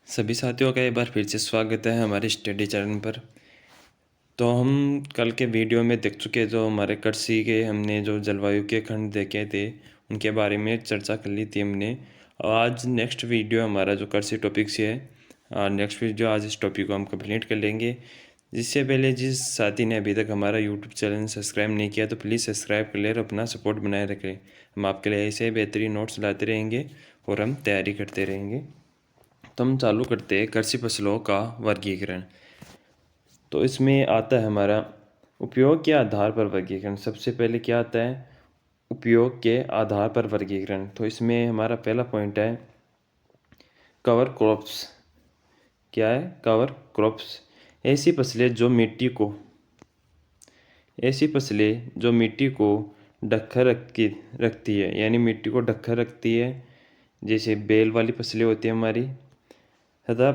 सभी साथियों का एक बार फिर से स्वागत है हमारे स्टडी चैनल पर। तो हम कल के वीडियो में देख चुके जो हमारे कृषि के हमने जो जलवायु के खंड देखे थे उनके बारे में चर्चा कर ली थी हमने। और आज नेक्स्ट वीडियो हमारा जो कृषि टॉपिक से है, नेक्स्ट वीडियो आज इस टॉपिक को हम कंप्लीट कर लेंगे। जिससे पहले जिस साथी ने अभी तक हमारा यूट्यूब चैनल सब्सक्राइब नहीं किया तो प्लीज़ सब्सक्राइब कर ले और अपना सपोर्ट बनाए रखें। हम आपके लिए ऐसे बेहतरीन नोट्स लाते रहेंगे और हम तैयारी करते रहेंगे। तो हम चालू करते हैं कृषि फसलों का वर्गीकरण। तो इसमें आता है हमारा उपयोग के आधार पर वर्गीकरण। सबसे पहले क्या आता है, उपयोग के आधार पर वर्गीकरण। तो इसमें हमारा पहला पॉइंट है कवर क्रॉप्स। क्या है कवर क्रॉप्स? ऐसी फसलें जो मिट्टी को ढककर रखती है, यानी मिट्टी को ढककर रखती है। जैसे बेल वाली फसलें होती है हमारी, तथा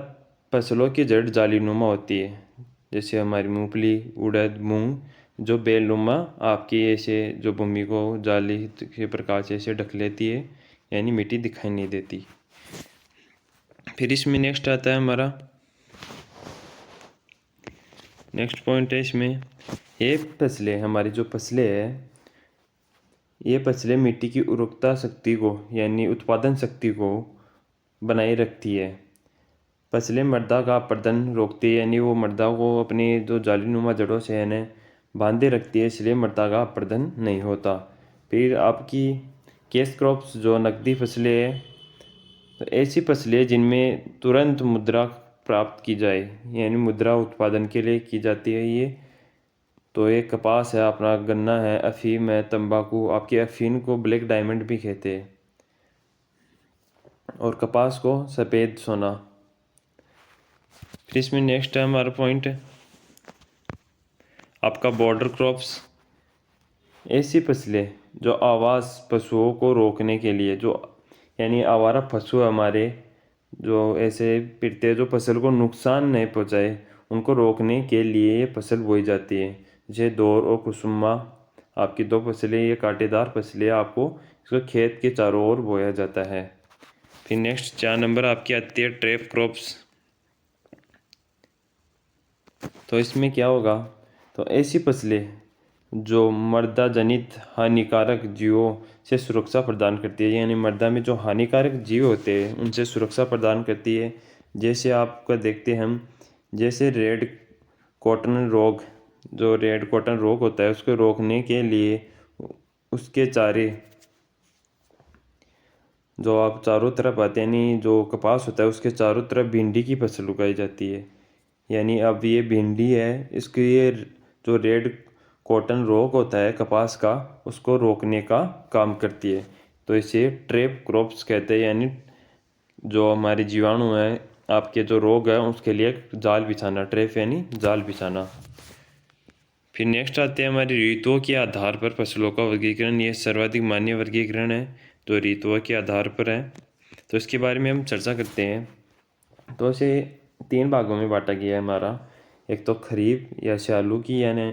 फसलों की जड़ जालीनुमा होती है। जैसे हमारी मूंगफली, उड़द, मूंग जो बेलनुमा आपकी ऐसे जो भूमि को जाली के प्रकार से ऐसे ढक लेती है, यानी मिट्टी दिखाई नहीं देती। फिर इसमें नेक्स्ट आता है हमारा नेक्स्ट पॉइंट है इसमें, ये फसलें हमारी जो फसलें है, ये फसलें मिट्टी की उर्वरकता शक्ति को यानी उत्पादन शक्ति को बनाए रखती है। फसलें मृदा का अपरदन रोकती है, यानी वो मृदा को अपनी जो जालीनुमा जड़ों से है ना बांधे रखती है, इसलिए मृदा का अपरदन नहीं होता। फिर आपकी कैश क्रॉप्स जो नकदी फसलें हैं, तो ऐसी फसलें जिनमें तुरंत मुद्रा प्राप्त की जाए, यानी मुद्रा उत्पादन के लिए की जाती है ये। तो ये कपास है, अपना गन्ना है, अफीम है, तंबाकू। आपके अफीम को ब्लैक डायमंड भी कहते हैं और कपास को सफ़ेद सोना। फिर इसमें नेक्स्ट है हमारा पॉइंट आपका बॉर्डर क्रॉप्स। ऐसी फसलें जो आवास पशुओं को रोकने के लिए, जो यानी आवारा पशु हमारे जो ऐसे फिरते हैं जो फसल को नुकसान नहीं पहुंचाए, उनको रोकने के लिए ये फसल बोई जाती है। जैसे दौर और कुसुमा आपकी दो फसलें, ये कांटेदार फसलें, आपको इसको खेत के चारों ओर बोया जाता है। फिर नेक्स्ट 4 नंबर आपकी आती है ट्रैप क्रॉप्स। तो इसमें क्या होगा, तो ऐसी फसलें जो मृदा जनित हानिकारक जीवों से सुरक्षा प्रदान करती है, यानी मृदा में जो हानिकारक जीव होते हैं उनसे सुरक्षा प्रदान करती है। जैसे आपका देखते हैं हम, जैसे रेड कॉटन रोग, जो रेड कॉटन रोग होता है उसको रोकने के लिए उसके चारे जो आप चारों तरफ आते हैं, यानी जो कपास होता है उसके चारों तरफ भिंडी की फसल उगाई जाती है। यानी अब ये भिंडी है, इसके ये जो रेड कॉटन रोग होता है कपास का, उसको रोकने का काम करती है। तो इसे ट्रैप क्रॉप्स कहते हैं, यानी जो हमारे जीवाणु हैं, आपके जो रोग है उसके लिए जाल बिछाना। ट्रैप यानी जाल बिछाना। फिर नेक्स्ट आते हैं हमारी ऋतुओं के आधार पर फसलों का वर्गीकरण। ये सर्वाधिक मान्य वर्गीकरण है जो ऋतुओं के आधार पर है। तो इसके बारे में हम चर्चा करते हैं। तो इसे 3 भागों में बांटा गया है हमारा। एक तो खरीफ या स्यालू की, यानी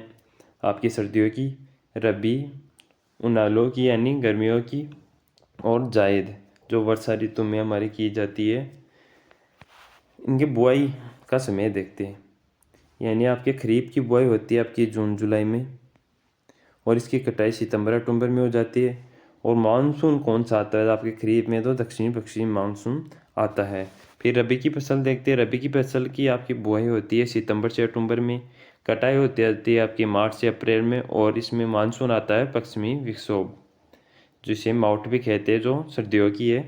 आपकी सर्दियों की, रबी उनालों की यानी गर्मियों की, और जायद जो वर्षा ऋतु में हमारी की जाती है। इनके बुआई का समय देखते हैं, यानी आपके खरीफ की बुआई होती है आपकी जून जुलाई में, और इसकी कटाई सितंबर अक्टूबर में हो जाती है। और मानसून कौन सा आता है आपके खरीफ में, तो दक्षिणी पश्चिमी मानसून आता है। फिर रबी की फसल देखते हैं। रबी की फसल की आपकी बुआई होती है सितंबर से अक्टूबर में, कटाई होती है आपकी मार्च से अप्रैल में, और इसमें मानसून आता है पश्चिमी विक्षोभ, जिसे माउट भी कहते हैं, जो सर्दियों की है।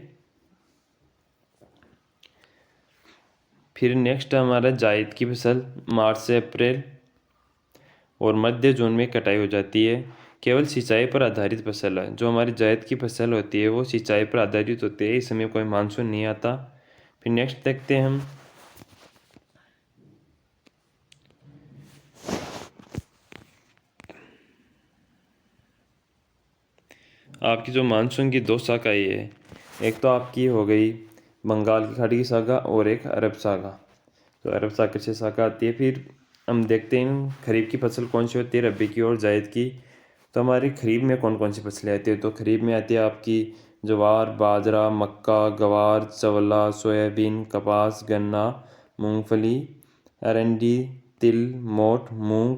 फिर नेक्स्ट हमारा जायद की फसल, मार्च से अप्रैल और मध्य जून में कटाई हो जाती है। केवल सिंचाई पर आधारित फसल है। जो हमारी जायद की फसल होती है वो सिंचाई पर आधारित होती है, इस समय कोई मानसून नहीं आता। फिर नेक्स्ट देखते हैं हम आपकी जो मानसून की 2 शाखाएं है। एक तो आपकी हो गई बंगाल की खाड़ी की शाखा और एक अरब शाखा। तो अरब सागर से शाखा आती है। फिर हम देखते हैं खरीफ की फसल कौन सी होती है, रबी की और जायद की। तो हमारी खरीफ में कौन कौन सी फसलें आती है, तो खरीफ में आती है आपकी ज्वार, बाजरा, मक्का, ग्वार, चवला, सोयाबीन, कपास, गन्ना, मूंगफली, अरंडी, तिल, मोठ, मूंग,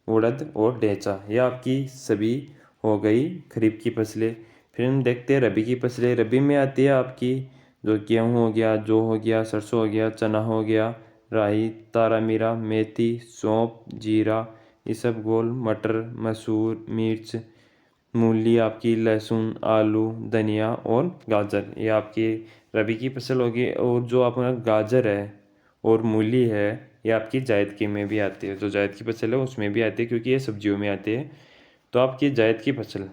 उड़द और ढेंचा। ये आपकी सभी हो गई खरीफ की फसलें। फिर हम देखते हैं रबी की फसलें। रबी में आती है आपकी जो गेहूँ हो गया, जौ हो गया, सरसों हो गया, चना हो गया, राई, तारामीरा, मेथी, सौंफ, जीरा, इसबगोल, मटर, मसूर, मिर्च, मूली, आपकी लहसुन, आलू, धनिया और गाजर। ये आपकी रबी की फसल होगी। और जो अपना गाजर है और मूली है, ये आपकी जायद की में भी आती है। जो जायद की फसल है उसमें भी आती है, क्योंकि ये सब्जियों में आती है। तो आपकी जायद की फसल,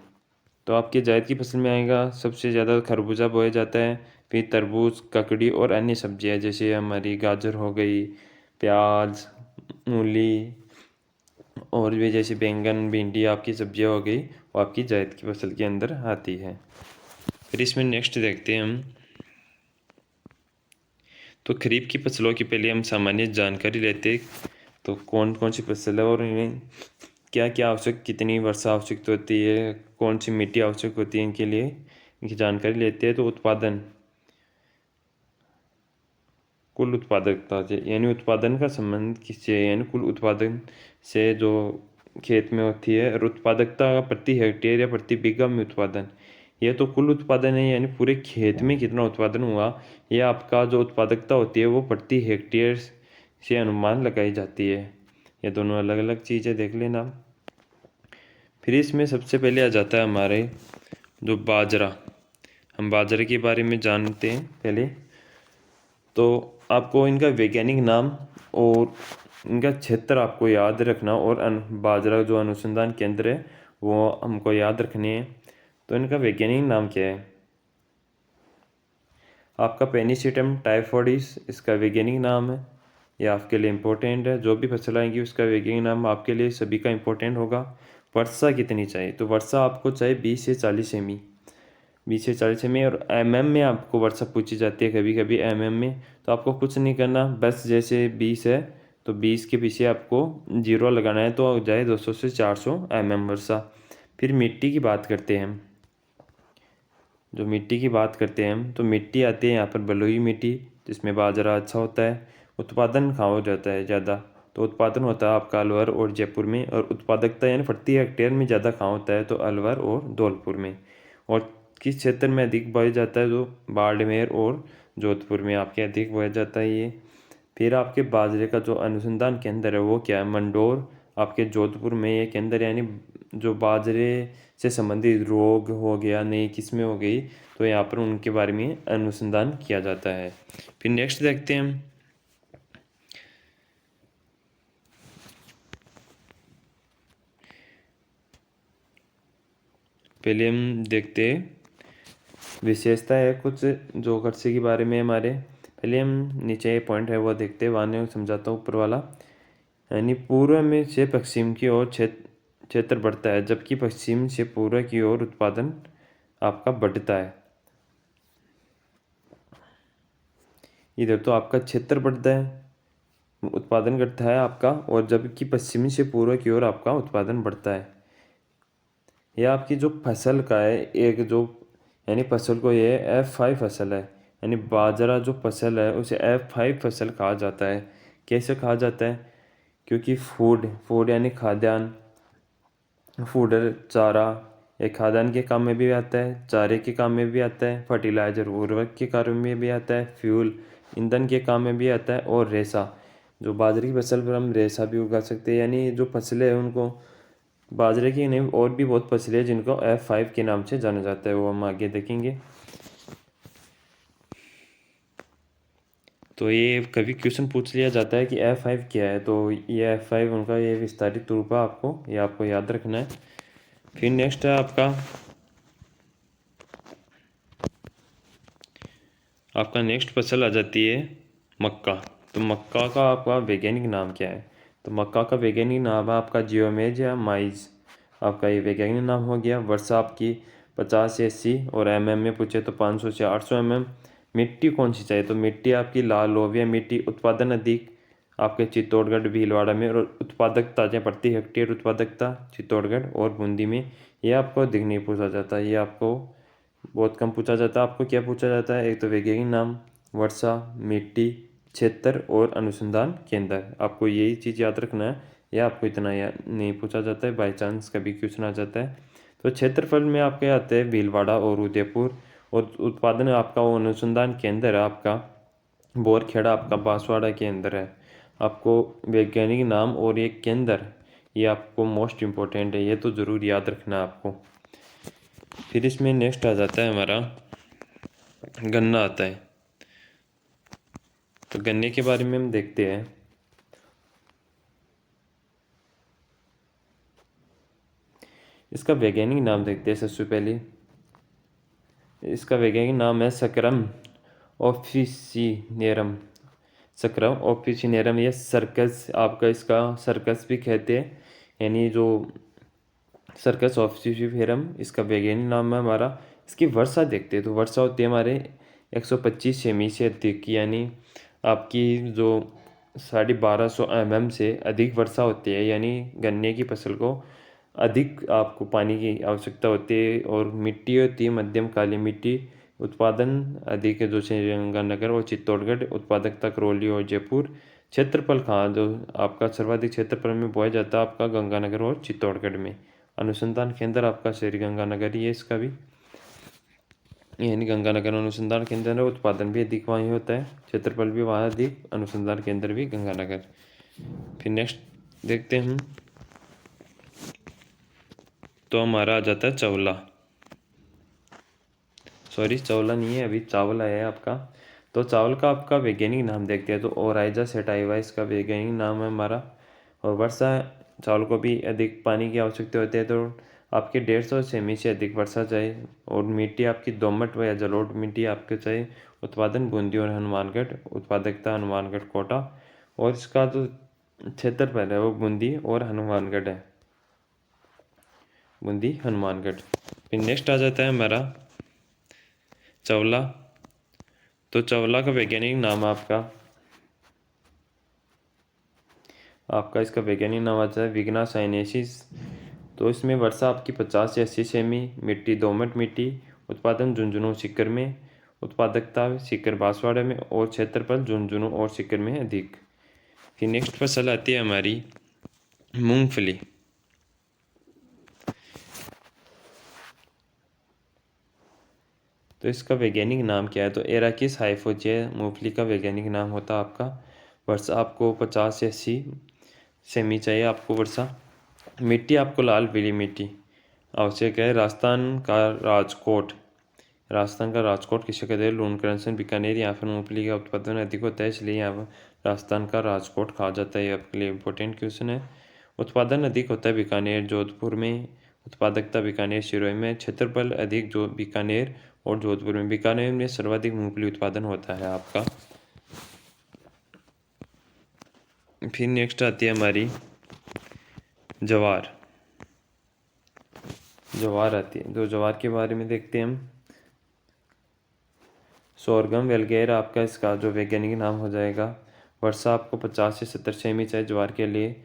तो आपके जायद की फसल में आएगा सबसे ज़्यादा खरबूजा बोया जाता है। फिर तरबूज, ककड़ी और अन्य सब्जियां जैसे हमारी गाजर हो गई, प्याज, मूली और भी जैसे बैंगन, भिंडी आपकी सब्जियां हो गई, वो आपकी जायद की फसल के अंदर आती है। फिर इसमें नेक्स्ट देखते हैं हम। तो खरीफ की फसलों की पहले हम सामान्य जानकारी लेते हैं। तो कौन कौन सी फसल है और इन्हें क्या क्या आवश्यक, कितनी वर्षा आवश्यक होती है, कौन सी मिट्टी आवश्यक होती है इनके लिए, इनकी जानकारी लेते हैं। तो उत्पादन, कुल उत्पादकता से यानी उत्पादन का संबंध किससे है, यानी कुल उत्पादन से जो खेत में होती है। और उत्पादकता का प्रति हेक्टेयर या प्रति बीघा में उत्पादन, ये तो कुल उत्पादन है यानी पूरे खेत में कितना उत्पादन हुआ। ये आपका जो उत्पादकता होती है वो प्रति हेक्टेयर से अनुमान लगाई जाती है। ये दोनों अलग अलग चीज़ें देख लेना। फिर इसमें सबसे पहले आ जाता है हमारे जो बाजरा। हम बाजरे के बारे में जानते हैं पहले। तो आपको इनका वैज्ञानिक नाम और इनका क्षेत्र आपको याद रखना, और बाजरा जो अनुसंधान केंद्र है वो हमको याद रखने हैं। तो इनका वैज्ञानिक नाम क्या है? आपका पेनिसिटम टाइफोइडिस इसका वैज्ञानिक नाम है। ये आपके लिए इम्पोर्टेंट है। जो भी फसल आएंगी उसका वैज्ञानिक नाम आपके लिए सभी का इम्पोर्टेंट होगा। वर्षा कितनी चाहिए? तो वर्षा आपको चाहिए 20 से 40 सेमी। 20 से 40 सेमी। और में आपको वर्षा पूछी जाती है कभी कभी में। तो आपको कुछ नहीं करना, बस जैसे 20 है तो 20 के पीछे आपको जीरो लगाना है, तो हो जाए 200 से 400 वर्षा। फिर मिट्टी की बात करते हैं हम। जो मिट्टी की बात करते हैं हम, तो मिट्टी आती है यहाँ पर बलुई मिट्टी, जिसमें बाजरा अच्छा होता है। उत्पादन कहाँ हो जाता है ज़्यादा? तो उत्पादन होता है आपका अलवर और जयपुर में। और उत्पादकता यानी प्रति हेक्टेयर में ज़्यादा कहाँ होता है? तो अलवर और धौलपुर में। और किस क्षेत्र में अधिक बोया जाता है? जो बाड़मेर और जोधपुर में आपके अधिक बोया जाता है ये। फिर आपके बाजरे का जो अनुसंधान केंद्र है वो क्या है? मंडोर आपके जोधपुर में ये केंद्र, यानी जो बाजरे से संबंधित रोग हो गया, नई किस्में हो गई, तो यहाँ पर उनके बारे में अनुसंधान किया जाता है। फिर नेक्स्ट देखते हैं हम। पहले हम देखते हैं विशेषता है कुछ जो कृषि के बारे में हमारे। पहले हम नीचे पॉइंट है वो देखते हैं, वाने समझाता हूँ ऊपर वाला। यानी पूर्व में से पश्चिम की ओर क्षेत्र बढ़ता है, जबकि पश्चिम से पूर्व की ओर उत्पादन आपका बढ़ता है। इधर तो आपका क्षेत्र बढ़ता है, उत्पादन घटता है आपका, और जबकि पश्चिमी से पूर्व की ओर आपका उत्पादन बढ़ता है। यह आपकी जो फसल का है एक जो, यानी फसल को ये F5 फसल है। यानी बाजरा जो फसल है उसे F5 फसल कहा जाता है। कैसे कहा जाता है? क्योंकि फूड फूड यानी खाद्यान्न, फूडर चारा, ये खाद्यान्न के काम में भी आता है, चारे के काम में भी आता है, फर्टिलाइजर उर्वरक के कार्य में भी आता है, फ्यूल ईंधन के काम में भी आता है, और रेशा, जो बाजरे की फसल पर हम रेशा भी उगा सकते हैं। यानी जो फसलें हैं उनको, बाजरे की नहीं और भी बहुत फसलें हैं जिनको F5 के नाम से जाना जाता है, वो हम आगे देखेंगे। तो ये कभी क्वेश्चन पूछ लिया जाता है कि F5 क्या है, तो ये F5 उनका ये विस्तारित रूप है, आपको याद रखना है। फिर नेक्स्ट है आपका नेक्स्ट फसल आ जाती है मक्का। तो मक्का का आपका वैज्ञानिक नाम क्या है? तो मक्का का वैज्ञानिक नाम है आपका जियोमेज या माइज। आपका ये वैज्ञानिक नाम हो गया। वर्षा आपकी 50 से 80, और में पूछे तो 500 से 800 मिट्टी कौन सी चाहिए? तो मिट्टी आपकी लाल लोबिया मिट्टी। उत्पादन अधिक आपके चित्तौड़गढ़ भीलवाड़ा में। और उत्पादकता या प्रति हेक्टेयर उत्पादकता चित्तौड़गढ़ और बूंदी में। ये आपको अधिक नहीं पूछा जाता, ये आपको बहुत कम पूछा जाता है। आपको क्या पूछा जाता है, एक तो वैज्ञानिक नाम, वर्षा, मिट्टी, क्षेत्र और अनुसंधान केंद्र। आपको यही चीज़ याद रखना है, या आपको इतना नहीं पूछा जाता है, बाई चांस कभी क्वेश्चन आ जाता है। तो क्षेत्रफल में आपके आते हैं भीलवाड़ा और उदयपुर, और उत्पादन आपका वो अनुसंधान केंद्र है आपका बोरखेड़ा, आपका बांसवाड़ा के अंदर है। आपको वैज्ञानिक नाम और एक केंद्र, ये आपको मोस्ट इम्पोर्टेंट है, ये तो ज़रूर याद रखना है आपको। फिर इसमें नेक्स्ट आ जाता है हमारा गन्ना आता है। तो गन्ने के बारे में हम देखते हैं। इसका वैज्ञानिक नाम देखते हैं सबसे पहले। इसका वैज्ञानिक नाम है सकरम ऑफिसिनेरम। सकरम ऑफिसिनेरम, ये सर्कस आपका, इसका सर्कस भी कहते हैं, यानी जो सर्कस ऑफिसिफेरम इसका वैज्ञानिक नाम है हमारा। इसकी वर्षा देखते हैं, तो वर्षा होती है हमारे 125 सेमी से अधिक, यानी आपकी जो 1250 mm से अधिक वर्षा होती है, यानी गन्ने की फसल को अधिक आपको पानी की आवश्यकता होती है। और मिट्टी होती है मध्यम काली मिट्टी। उत्पादन अधिक है जो श्रीगंगानगर और चित्तौड़गढ़। उत्पादकता करौली और जयपुर। क्षेत्रफल कहाँ जो आपका सर्वाधिक क्षेत्रफल में बोया जाता है, आपका गंगानगर और चित्तौड़गढ़ में। अनुसंधान केंद्र आपका श्रीगंगानगर ही है इसका भी, यानी गंगानगर अनुसंधान केंद्र है। उत्पादन भी अधिक वहीं होता है, क्षेत्रफल भी वहाँ अधिक, अनुसंधान केंद्र भी गंगानगर। फिर नेक्स्ट देखते हैं हम, तो हमारा आ जाता है चावला। सॉरी, चावला नहीं है, अभी चावल आया है आपका। तो चावल का आपका वैज्ञानिक नाम देखते हैं, तो ओराइजा सेटाइवा इसका वैज्ञानिक नाम है हमारा। और वर्षा, चावल को भी अधिक पानी की आवश्यकता होती है, तो आपके 150 सेमी से अधिक वर्षा चाहिए। और मिट्टी आपकी दोमट व या जलोढ़ मिट्टी आपके चाहिए। उत्पादन बूंदी और हनुमानगढ़। उत्पादकता हनुमानगढ़ कोटा। और इसका जो क्षेत्रफल है वो बूंदी और हनुमानगढ़ है, बूंदी हनुमानगढ़। फिर नेक्स्ट आ जाता है हमारा चावला। तो चावला का वैज्ञानिक नाम आपका आपका इसका वैज्ञानिक नाम आता है विग्ना साइनेसिस। तो इसमें वर्षा आपकी 50 से 80 सेमी, मिट्टी दोमट मिट्टी। उत्पादन झुंझुनू सीकर में। उत्पादकता सीकर बांसवाड़ा में, और क्षेत्रफल झुंझुनू और सीकर में अधिक। फिर नेक्स्ट फसल आती है हमारी मूंगफली। तो इसका वैज्ञानिक नाम क्या है, तो एराकिस हाइफोजिया मूंगफली का वैज्ञानिक नाम होता है आपका। वर्षा आपको 50 से 80 सेमी चाहिए आपको वर्षा। मिट्टी आपको लाल पीली मिट्टी आवश्यक है। राजस्थान का राजकोट किसे कहते हैं, लूणकरंसन बीकानेर, यहाँ पर मूंगफली का उत्पादन अधिक होता है, इसलिए यहाँ पर राजस्थान का राजकोट कहा जाता है। ये आपके लिए इंपॉर्टेंट क्वेश्चन है। उत्पादन अधिक होता है बीकानेर जोधपुर में। उत्पादकता बीकानेर सिरोही में। क्षेत्रफल अधिक जो बीकानेर और जोधपुर में। बीकानेर में सर्वाधिक मूंगफली उत्पादन होता है आपका। फिर नेक्स्ट आती है हमारी जवार। जवार आती है, तो जवार के बारे में देखते हैं हम। सोरगम वेलगेर आपका इसका जो वैज्ञानिक नाम हो जाएगा। वर्षा आपको 50 से 70 सेमी चाहिए जवार के लिए।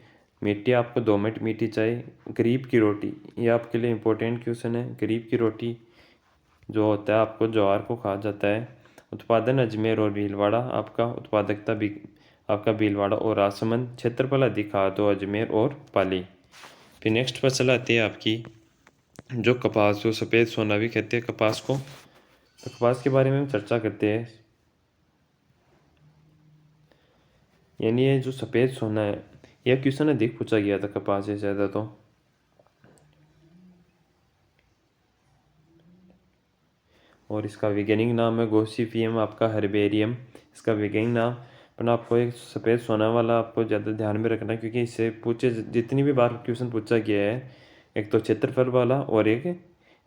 मिट्टी आपको दोमट मिट्टी चाहिए। गरीब की रोटी, ये आपके लिए इम्पोर्टेंट क्वेश्चन है। गरीब की रोटी जो होता है आपको जवार को कहा जाता है। उत्पादन अजमेर और भीलवाड़ा आपका। उत्पादकता भी आपका भीलवाड़ा और राजसमंद। क्षेत्रफल अधिक कहा तो अजमेर और पाली। फिर नेक्स्ट फसल आती है आपकी जो कपास, जो सफ़ेद सोना भी कहते हैं कपास को। तो कपास के बारे में हम चर्चा करते हैं, यानी ये जो सफ़ेद सोना है, यह क्वेश्चन अधिक पूछा गया था कपास से ज़्यादा। तो और इसका वैज्ञानिक नाम है गोसिपियम आपका हर्बेरियम। इसका वैज्ञानिक नाम, पर आपको एक सफ़ेद सोना वाला आपको ज़्यादा ध्यान में रखना है, क्योंकि इससे पूछे जितनी भी बार क्वेश्चन पूछा गया है, एक तो क्षेत्रफल वाला और एक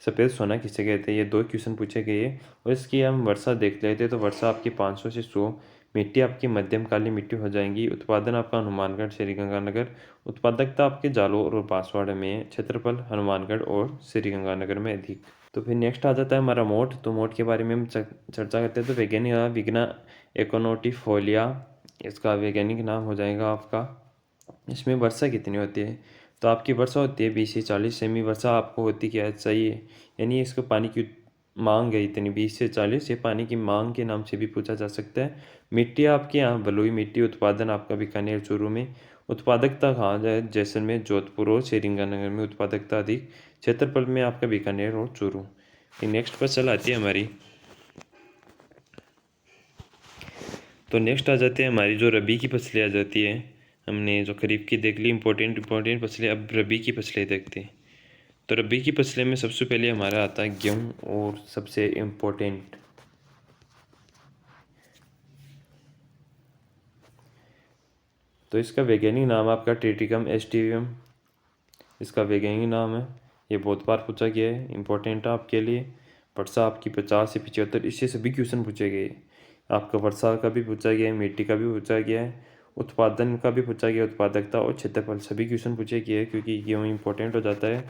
सफ़ेद सोना किसे कहते हैं, ये दो क्वेश्चन पूछे गए हैं। और इसकी हम वर्षा देख लेते हैं, तो वर्षा आपकी 500 से 100। मिट्टी आपकी मध्यम काली मिट्टी हो जाएंगी। उत्पादन आपका हनुमानगढ़ श्रीगंगानगर। उत्पादकता आपके जालोर और बांसवाड़ा में है। क्षेत्रफल हनुमानगढ़ और श्रीगंगानगर में अधिक। तो फिर नेक्स्ट आ जाता है हमारा मोट। तो मोट के बारे में हम चर्चा करते हैं। तो वैज्ञानिक नाम विग्ना एकोनोटिफोलिया इसका वैज्ञानिक नाम हो जाएगा आपका। इसमें वर्षा कितनी होती है, तो आपकी वर्षा होती है 20 से 40 सेमी। वर्षा आपको होती क्या चाहिए, यानी इसको पानी की मांग है इतनी 20 से 40, ये पानी की मांग के नाम से भी पूछा जा सकता है। मिट्टी आपके यहाँ बलुई मिट्टी, उत्पादन आपका बीकानेर चूरू में, उत्पादकता कहाँ जाए जैसलमेर जोधपुर और श्रीगंगानगर में उत्पादकता अधिक, क्षेत्रफल में आपका बीकानेर और चूरू। नेक्स्ट फसल आती है हमारी, तो नेक्स्ट आ जाते हैं हमारी जो रबी की फसलें आ जाती है। हमने जो खरीफ की देख ली इंपॉर्टेंट फसलें, अब रबी की फसलें देखते हैं। तो रबी की फसलें में सबसे पहले हमारा आता है गेहूँ, और सबसे इम्पोर्टेंट तो इसका वैज्ञानिक नाम आपका ट्रिटिकम एस्टिवियम, इसका वैज्ञानिक नाम है। ये बहुत बार पूछा गया है, इंपॉर्टेंट है आपके लिए। वर्षा आपकी 50 से 75, इससे सभी क्वेश्चन पूछे गए। आपका वर्षा का भी पूछा गया है, मिट्टी का भी पूछा गया है, उत्पादन का भी पूछा गया, उत्पादकता और क्षेत्रफल सभी क्वेश्चन पूछे गए हैं, क्योंकि गेहूँ इंपॉर्टेंट हो जाता है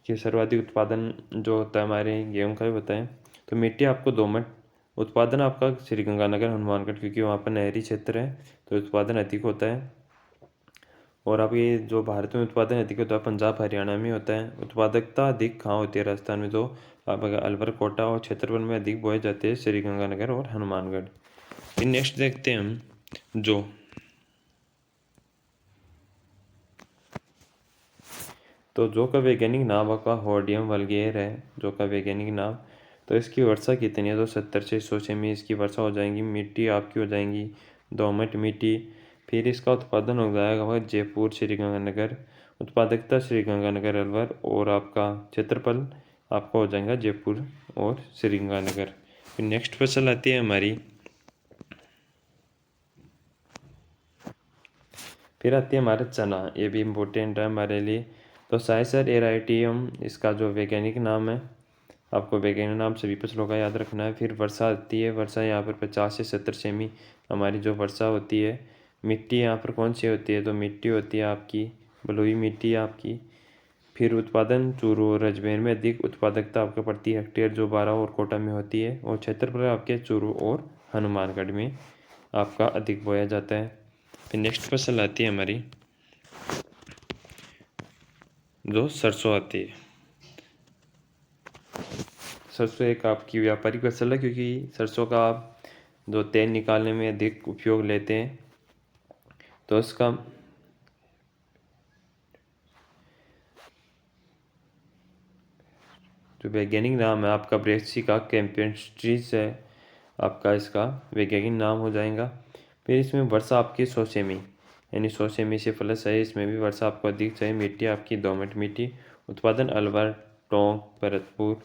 कि सर्वाधिक उत्पादन जो होता है हमारे गेहूँ का भी होता है। तो मिट्टी आपको दोमट, उत्पादन आपका श्रीगंगानगर हनुमानगढ़, क्योंकि वहाँ पर नहरी क्षेत्र है तो उत्पादन अधिक होता है। और अब ये जो भारत में उत्पादन अधिक होता है पंजाब हरियाणा में होता है। उत्पादकता अधिक कहाँ होती है राजस्थान में, तो अब अलवर कोटा और क्षेत्रफल में अधिक बोए जाते हैं श्रीगंगानगर और हनुमानगढ़। फिर नेक्स्ट देखते हैं हम जो तो जो का वैज्ञानिक नाम आपका होर्डियम वल्गेर है, जो का वैज्ञानिक नाम। तो इसकी वर्षा कितनी है, तो 70 से 100 सेमी इसकी वर्षा हो जाएंगी। मिट्टी आपकी हो जाएंगी दोमट मिट्टी। फिर इसका उत्पादन हो जाएगा वह जयपुर श्रीगंगानगर, उत्पादकता श्रीगंगानगर अलवर, और आपका क्षेत्रफल आपका हो जाएगा जयपुर और श्रीगंगानगर। फिर नेक्स्ट फसल आती है हमारी, फिर आती है हमारा चना, ये भी इम्पोर्टेंट है हमारे लिए। तो साइसर एराइटियम इसका जो वैज्ञानिक नाम है, आपको वैज्ञानिक नाम सभी फसलों का याद रखना है। फिर वर्षा आती है, वर्षा यहाँ पर 50 से 70 सेमी हमारी जो वर्षा होती है। मिट्टी यहाँ पर कौन सी होती है, तो मिट्टी होती है आपकी बलुई मिट्टी आपकी। फिर उत्पादन चूरू और अजमेर में अधिक, उत्पादकता आपका प्रति हेक्टेयर जो 12 और कोटा में होती है, और क्षेत्रफल आपके चूरू और हनुमानगढ़ में आपका अधिक बोया जाता है। फिर नेक्स्ट फसल आती है हमारी जो सरसों आती है। सरसों एक आपकी व्यापारिक फसल है, क्योंकि सरसों का आप जो तेल निकालने में अधिक उपयोग लेते हैं। तो इसका जो वैज्ञानिक नाम है आपका ब्रेसिका कैम्पेस्ट्रीज है, आपका इसका वैज्ञानिक नाम हो जाएगा। फिर इसमें वर्षा आपकी 100 सेमी, यानी 100 सेमी से प्लस है, इसमें भी वर्षा आपको अधिक चाहिए। मिट्टी आपकी दोमट मिट्टी, उत्पादन अलवर टोंक भरतपुर,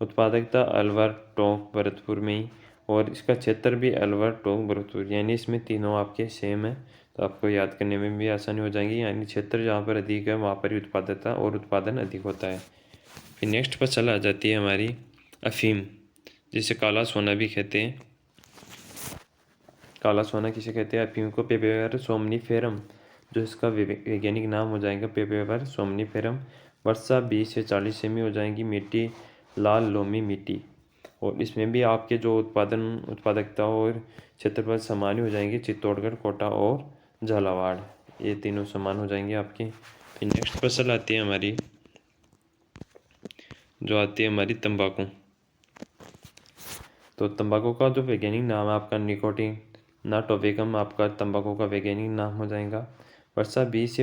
उत्पादकता अलवर टोंक भरतपुर में ही, और इसका क्षेत्र भी अलवर टोंक भरतपुर, यानी इसमें तीनों आपके सेम है, तो आपको याद करने में भी आसानी हो जाएगी। यानी क्षेत्र जहाँ पर अधिक है वहाँ पर ही उत्पादकता और उत्पादन अधिक होता है। फिर नेक्स्ट फसल आ जाती है हमारी अफीम, जिसे काला सोना भी कहते हैं। काला सोना किसे कहते हैं, अफीम को पेपेवर सोमनीफेरम, जो इसका वैज्ञानिक नाम हो जाएगा पेपेवर सोमनीफेरम। वर्षा 20 से 40 सेमी हो जाएंगी। मिट्टी लाल लोमी मिट्टी, और इसमें भी आपके जो उत्पादकता और क्षेत्रफल समान ही हो जाएंगे। चित्तौड़गढ़ कोटा और झालावाड़, ये तीनों समान हो जाएंगे आपके। फिर नेक्स्ट फसल आती है हमारी जो आती है हमारी तंबाकू। तो तंबाकू का जो वैज्ञानिक नाम है आपका निकोटिना टोबैकम, आपका तंबाकू का वैज्ञानिक नाम हो जाएगा। वर्षा 25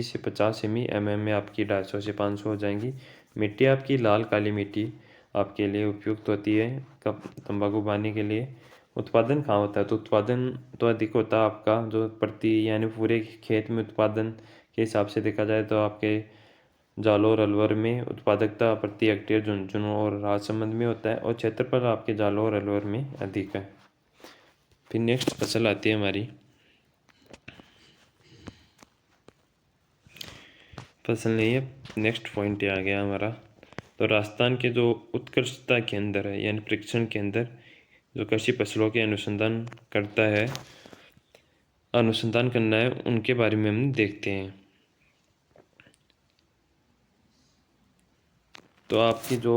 से 50 सेमी में आपकी 250 से 500 हो जाएंगी। मिट्टी आपकी लाल काली मिट्टी आपके लिए उपयुक्त होती है कब तंबाकू बांधने के लिए। उत्पादन कहाँ होता है, तो उत्पादन तो अधिक होता है आपका जो प्रति यानी पूरे खेत में उत्पादन के हिसाब से देखा जाए तो आपके जालौर अलवर में उत्पादकता प्रति हेक्टेयर झुंझुनू और राजसमंद में होता है, और क्षेत्रफल आपके जालौर अलवर में अधिक है। फिर नेक्स्ट फसल आती है हमारी, फसल नहीं है, नेक्स्ट पॉइंट आ गया हमारा। तो राजस्थान के जो उत्कृष्टता केंद्र है यानी परीक्षण केंद्र जो कृषि फसलों के अनुसंधान करता है, अनुसंधान करना है, उनके बारे में हम देखते हैं। तो आपकी जो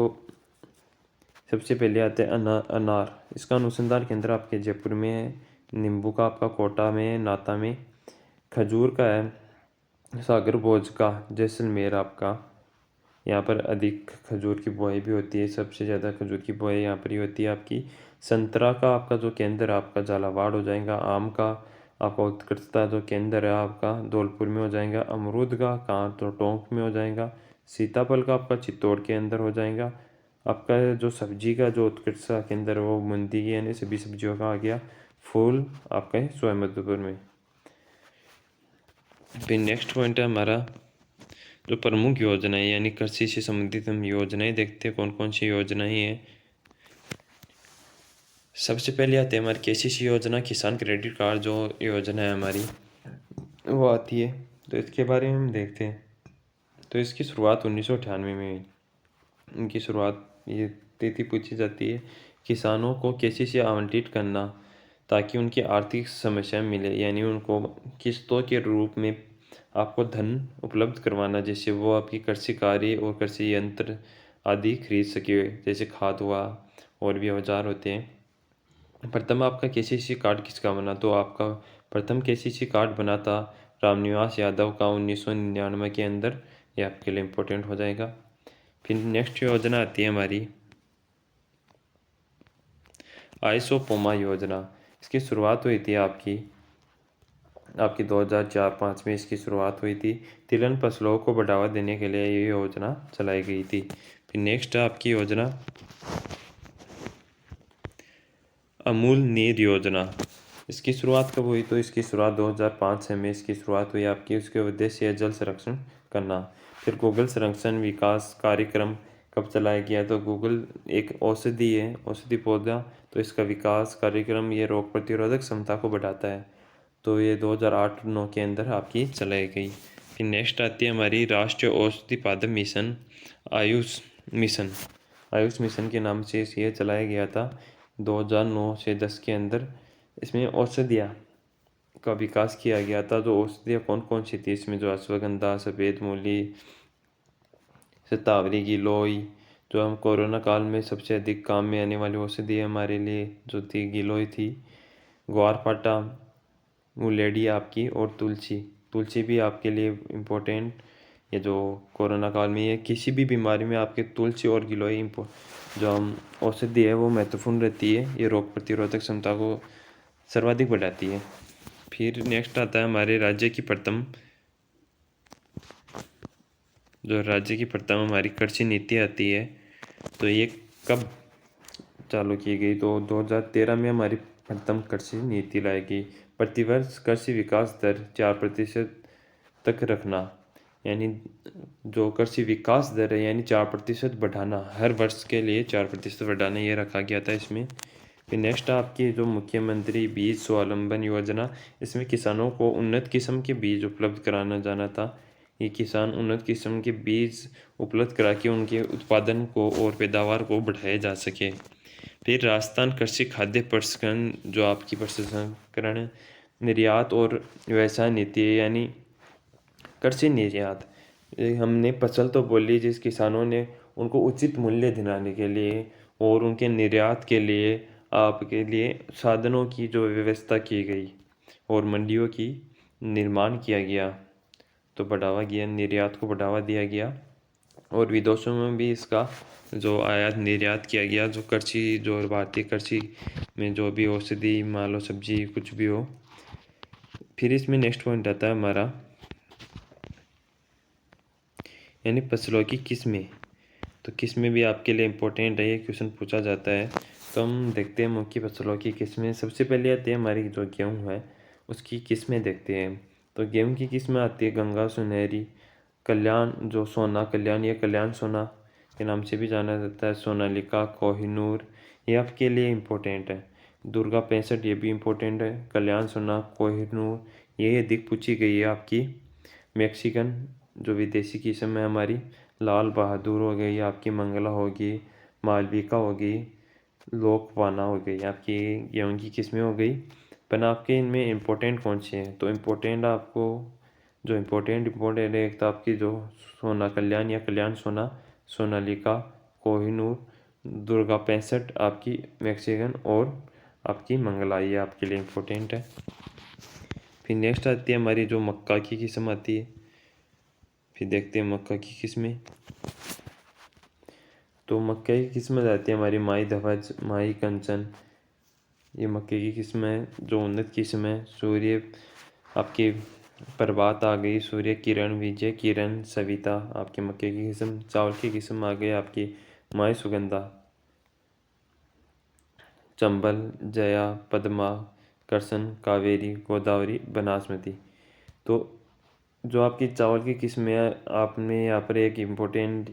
सबसे पहले आते हैं अनार, इसका अनुसंधान केंद्र आपके जयपुर में है। नींबू का आपका कोटा में है, नाता में। खजूर का है सागर भोज का जैसलमेर आपका। यहाँ पर अधिक खजूर की बुआई भी होती है, सबसे ज़्यादा खजूर की बुआई यहाँ पर ही होती है आपकी। संतरा का आपका जो केंद्र है आपका झालावाड़ हो जाएगा। आम का आपका उत्कृष्टता जो केंद्र है आपका धौलपुर में हो जाएगा। अमरूद का कहाँ तो टोंक में हो जाएगा। सीताफल का आपका चित्तौड़ के अंदर हो जाएगा। आपका जो सब्जी का जो उत्कृष्टता केंद्र है वो मंडी की यानी सभी सब्जियों का आ गया। फूल आपका है सोहमदपुर में। फिर नेक्स्ट पॉइंट है हमारा जो प्रमुख योजना है यानी कृषि से संबंधित हम योजनाएं देखते हैं कौन कौन सी योजनाएं हैं। सबसे पहले आते हैं हमारी केसीसी योजना, किसान क्रेडिट कार्ड जो योजना है हमारी वो आती है। तो इसके बारे में हम देखते हैं। तो इसकी शुरुआत 1998 में हुई। इनकी शुरुआत ये तिथि पूछी जाती है। किसानों को केसीसी आवंटित करना ताकि उनकी आर्थिक समस्या मिले, यानी उनको किस्तों के रूप में आपको धन उपलब्ध करवाना, जिससे वो आपकी कृषि कार्य और कृषि यंत्र आदि खरीद सके, जैसे खाद हुआ और भी औजार होते हैं। प्रथम आपका केसीसी कार्ड किसका बना? तो आपका प्रथम केसीसी कार्ड बना था रामनिवास यादव का 1999 के अंदर। ये आपके लिए इम्पोर्टेंट हो जाएगा। फिर नेक्स्ट योजना आती है हमारी आइसोपोमा योजना। इसकी शुरुआत हुई थी आपकी 2004-05 में इसकी शुरुआत हुई थी। तिलहन फसलों को बढ़ावा देने के लिए ये योजना चलाई गई थी। फिर नेक्स्ट आपकी योजना अमूल नीर योजना। इसकी शुरुआत कब हुई? तो इसकी शुरुआत 2005 में इसकी शुरुआत हुई आपकी। उसके उद्देश्य है जल संरक्षण करना। फिर गूगल संरक्षण विकास कार्यक्रम कब चलाया गया? तो गूगल एक औषधि है, औषधि पौधा, तो इसका विकास कार्यक्रम ये रोग प्रतिरोधक क्षमता को बढ़ाता है। तो ये 2008-09 के अंदर आपकी चलाई गई। फिर नेक्स्ट आती है हमारी राष्ट्रीय औषधि पादप mission, Ayush mission. Ayush mission के नाम से ये चलाया गया था 2009 से 10 के अंदर। इसमें औषधियाँ का विकास किया गया था। जो औषधियाँ कौन कौन सी थी इसमें? जो अश्वगंधा, सफ़ेद मूली, शतावरी, गिलोय। जो हम कोरोना काल में सबसे अधिक काम में आने वाली औषधि हमारे लिए जो थी गिलोय थी। ग्वारपाठा, मुलेडी आपकी, और तुलसी। तुलसी भी आपके लिए इम्पोर्टेंट, ये जो कोरोना काल में ये किसी भी बीमारी में आपके तुलसी और गिलोय जो हम औषधि है वो महत्वपूर्ण रहती है। ये रोग प्रतिरोधक क्षमता को सर्वाधिक बढ़ाती है। फिर नेक्स्ट आता है हमारे राज्य की प्रथम हमारी कृषि नीति आती है। तो ये कब चालू की गई? तो 2013 में हमारी प्रथम कृषि नीति लाई गई। प्रतिवर्ष कृषि विकास दर 4% तक रखना, यानी जो कृषि विकास दर है यानी 4% बढ़ाना, हर वर्ष के लिए 4% बढ़ाना, ये रखा गया था इसमें। फिर नेक्स्ट आपकी जो मुख्यमंत्री बीज स्वावलंबन योजना, इसमें किसानों को उन्नत किस्म के बीज उपलब्ध कराना जाना था। ये किसान उन्नत किस्म के बीज उपलब्ध करा के उनके उत्पादन को और पैदावार को बढ़ाया जा सके। फिर राजस्थान कृषि खाद्य प्रसंस्करण जो आपकी प्रसंस्करण, निर्यात और व्यवसाय नीति है, यानी कृषि निर्यात। हमने फसल तो बोली जिस किसानों ने उनको उचित मूल्य दिलाने के लिए और उनके निर्यात के लिए आपके लिए साधनों की जो व्यवस्था की गई और मंडियों की निर्माण किया गया, तो बढ़ावा गया, निर्यात को बढ़ावा दिया गया। और विदेशों में भी इसका जो आयात निर्यात किया गया, जो कृषि जो भारतीय कृषि में जो भी औषधि मान लो सब्जी कुछ भी हो। फिर इसमें नेक्स्ट पॉइंट आता है हमारा यानी फसलों की किस्में। तो किस्में भी आपके लिए इम्पोर्टेंट है, ये क्वेश्चन पूछा जाता है। तो हम देखते हैं मुख्य फसलों की किस्में। सबसे पहले आती है हमारी जो गेहूँ है उसकी किस्में देखते हैं। तो गेहूँ की किस्में आती है गंगा, सुनहरी, कल्याण, जो सोना कल्याण या कल्याण सोना के नाम से भी जाना जाता है, सोनालिका, कोहिनूर, ये आपके लिए इम्पोर्टेंट है। दुर्गा 65 ये भी इम्पोर्टेंट है। कल्याण सोना, कोहिनूर, ये अधिक पूछी गई है आपकी। मैक्सिकन जो विदेशी किस्म है हमारी, लाल बहादुर हो गई आपकी, मंगला होगी, मालविका होगी, लोकवाना हो गई, आपकी गेहूँ की किस्में हो गई। पर आपके इनमें इम्पोर्टेंट कौन सी हैं? तो इम्पोर्टेंट आपको जो इम्पोर्टेंट है, एक तो आपकी जो सोना कल्याण या कल्याण सोना, सोनालिका, कोहिनूर, दुर्गा 65 आपकी, मैक्सिकन और आपकी मंगला, ये आपके लिए इम्पोर्टेंट है। फिर नेक्स्ट आती है हमारी जो मक्का की किस्म आती है। फिर देखते हैं मक्का की किस्में। तो मक्के की किस्म जाती है हमारी माही धवज, माही कंचन। ये मक्के की किस्म है जो उन्नत किस्म है। सूर्य आपकी प्रभात आ गई, सूर्य किरण, विजय किरण, सविता आपकी मक्के की किस्म। चावल की किस्म आ गई आपकी माही सुगंधा, चंबल, जया, पद्मा, करसन, कावेरी, गोदावरी, बनासमती। तो जो आपकी चावल की किस्में हैं, आपने यहाँ पर एक इम्पोर्टेंट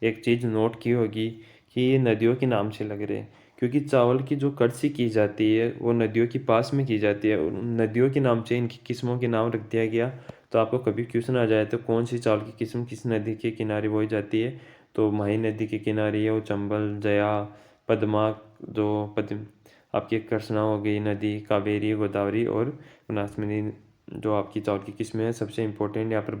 एक चीज़ नोट की होगी कि ये नदियों के नाम से लग रहे हैं, क्योंकि चावल की जो कृषि की जाती है वो नदियों के पास में की जाती है, और उन नदियों के नाम से इनकी किस्मों के नाम रख दिया गया। तो आपको कभी क्वेश्चन आ जाए तो कौन सी चावल की किस्म किस नदी के किनारे बोई जाती है, तो माही नदी के किनारे है वो चंबल, जया, पद्मा, जो पद्म आपकी कृष्णा हो गई नदी, कावेरी, गोदावरी और बनासमती। जो आपकी चावल की किस्में हैं सबसे इम्पोर्टेंट यहाँ पर